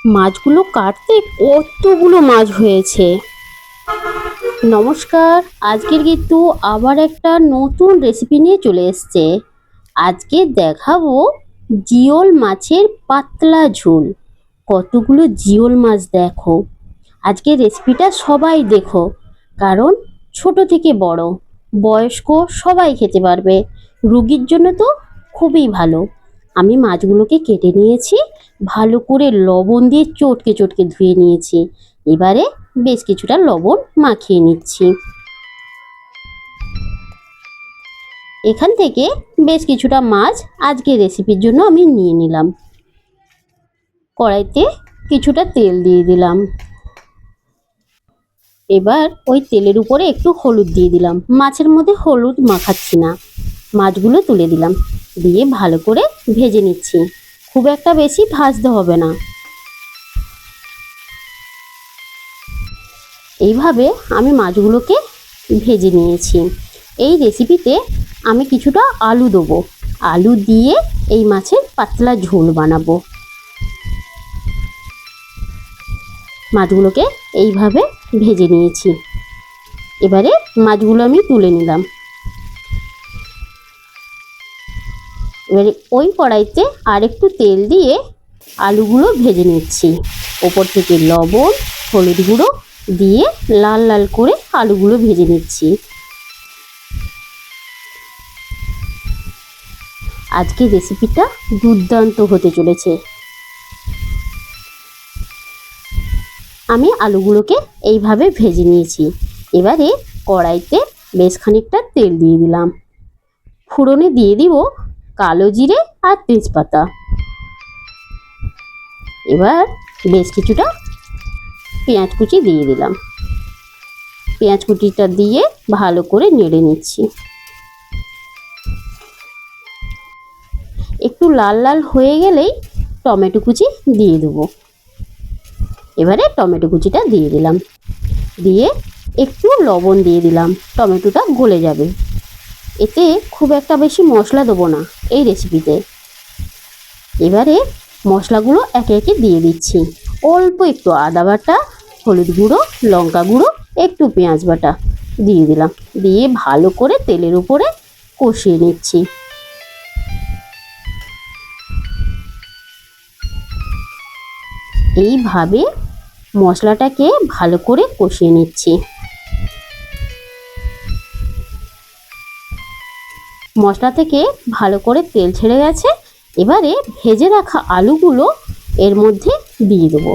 মাছগুলো কাটতে কতগুলো মাছ হয়েছে। নমস্কার, আজকের কিন্তু আবার একটা নতুন রেসিপি নিয়ে চলে এসেছে। আজকে দেখাবো জিওল মাছের পাতলা ঝোল। কতগুলো জিওল মাছ দেখো। আজকের রেসিপিটা সবাই দেখো, কারণ ছোট থেকে বড় বয়স্ক সবাই খেতে পারবে। রুগীর জন্য তো খুবই ভালো। আমি মাছগুলোকে কেটে নিয়েছি, ভালো করে লবণ দিয়ে চটকে চটকে ধুয়ে নিয়েছি। এবারে বেশ কিছুটা লবণ মাখিয়ে নিচ্ছি। এখান থেকে বেশ কিছুটা মাছ আজকে রেসিপির জন্য আমি নিয়ে নিলাম। কড়াইতে কিছুটা তেল দিয়ে দিলাম। এবার ওই তেলের উপরে একটু হলুদ দিয়ে দিলাম। মাছের মধ্যে হলুদ মাখাচ্ছি না। মাছগুলো তুলে দিলাম, দিয়ে ভালো করে ভেজে নিচ্ছি। খুব একটা বেশি ভাজতে হবে না। এইভাবে আমি মাছগুলোকে ভেজে নিয়েছি। এই রেসিপিতে আমি কিছুটা আলু দেবো। আলু দিয়ে এই মাছের পাতলা ঝোল বানাবো। মাছগুলোকে এইভাবে ভেজে নিয়েছি। এবারে মাছগুলো আমি তুলে নিলাম। এবারে ওই কড়াইতে আর একটু তেল দিয়ে আলুগুলো ভেজে নিচ্ছি। ওপর থেকে লবণ, হলুদ গুঁড়ো দিয়ে লাল লাল করে আলুগুলো ভেজে নিচ্ছি। আজকে রেসিপিটা দুর্দান্ত হতে চলেছে। আমি আলুগুলোকে এইভাবে ভেজে নিয়েছি। এবারে কড়াইতে বেশ খানিকটা তেল দিয়ে দিলাম। ফোড়নে দিয়ে দিব কালো জিরে আর তেজপাতা। এবার বেশ কিছুটা পেঁয়াজ কুচি দিয়ে দিলাম। পেঁয়াজ কুচিটা দিয়ে ভালো করে নেড়ে নিচ্ছি। একটু লাল লাল হয়ে গেলেই টমেটো কুচি দিয়ে দেবো। এবারে টমেটো কুচিটা দিয়ে দিলাম, দিয়ে একটু লবণ দিয়ে দিলাম। টমেটোটা গলে যাবে। এতে খুব একটা বেশি মশলা দেবো না এই রেসিপিতে। এবারে মশলাগুলো একে একে দিয়ে দিচ্ছি। অল্প একটু আদা বাটা, হলুদ গুঁড়ো, লঙ্কা গুঁড়ো, একটু পেঁয়াজ বাটা দিয়ে দিলাম। দিয়ে ভালো করে তেলের উপরে কষিয়ে নিচ্ছি। এইভাবে মশলাটাকে ভালো করে কষিয়ে নিচ্ছি। মশলা থেকে ভালো করে তেল ছেড়ে গেছে। এবারে ভেজে রাখা আলুগুলো এর মধ্যে দিয়ে দেবো।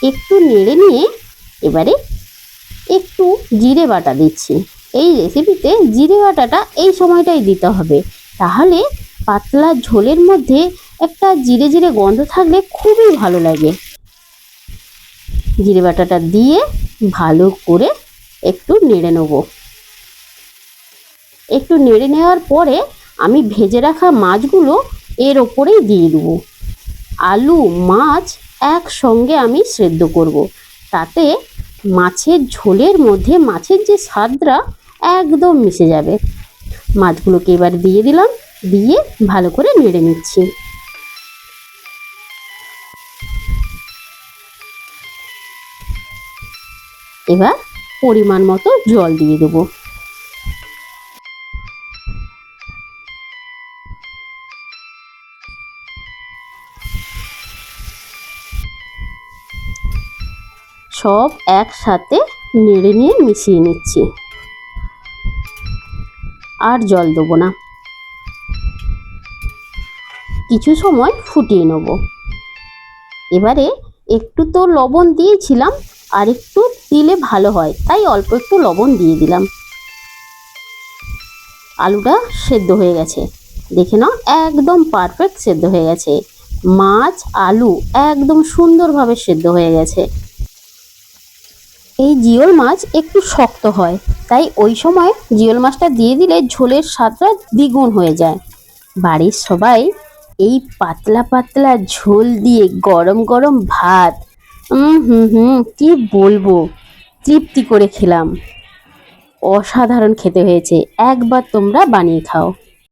একটু নেড়ে নিয়ে এবারে একটু জিরে বাটা দিচ্ছি। এই রেসিপিতে জিরে বাটাটা এই সময়টাই দিতে হবে, তাহলে পাতলা ঝোলের মধ্যে একটা জিরে জিরে গন্ধ থাকলে খুবই ভালো লাগে। জিরে বাটাটা দিয়ে ভালো করে একটু নেড়ে নেব। একটু নেড়ে নেওয়ার পরে আমি ভেজে রাখা মাছগুলো এর ওপরেই দিয়ে দেবো। আলু মাছ একসঙ্গে আমি সেদ্ধ করব, তাতে মাছের ঝোলের মধ্যে মাছের যে স্বাদটা একদম মিশে যাবে। মাছগুলোকে এবার দিয়ে দিলাম, দিয়ে ভালো করে নেড়ে নিচ্ছি। এবার পরিমাণ মতো জল দিয়ে দেবো। সব একসাথে নেড়ে নিয়ে মিশিয়ে নিচ্ছি। আর জল দেবো না, কিছু সময় ফুটিয়ে নেব। এবারে একটু তো লবণ দিয়েছিলাম, আর একটু দিলে ভালো হয়, তাই অল্প একটু লবণ দিয়ে দিলাম। আলুটা সেদ্ধ হয়ে গেছে, দেখে নাও একদম পারফেক্ট সেদ্ধ হয়ে গেছে। মাছ আলু একদম সুন্দরভাবে সেদ্ধ হয়ে গেছে। এই জিওল মাছ একটু শক্ত হয়, তাই ওই সময় জিওল মাছটা দিয়ে দিলে ঝোলের স্বাদটা দ্বিগুণ হয়ে যায়। বাড়ির সবাই এই পাতলা পাতলা ঝোল দিয়ে গরম গরম ভাত, কি বলবো, তৃপ্তি করে খেলাম। অসাধারণ খেতে হয়েছে। একবার তোমরা বানিয়ে খাও।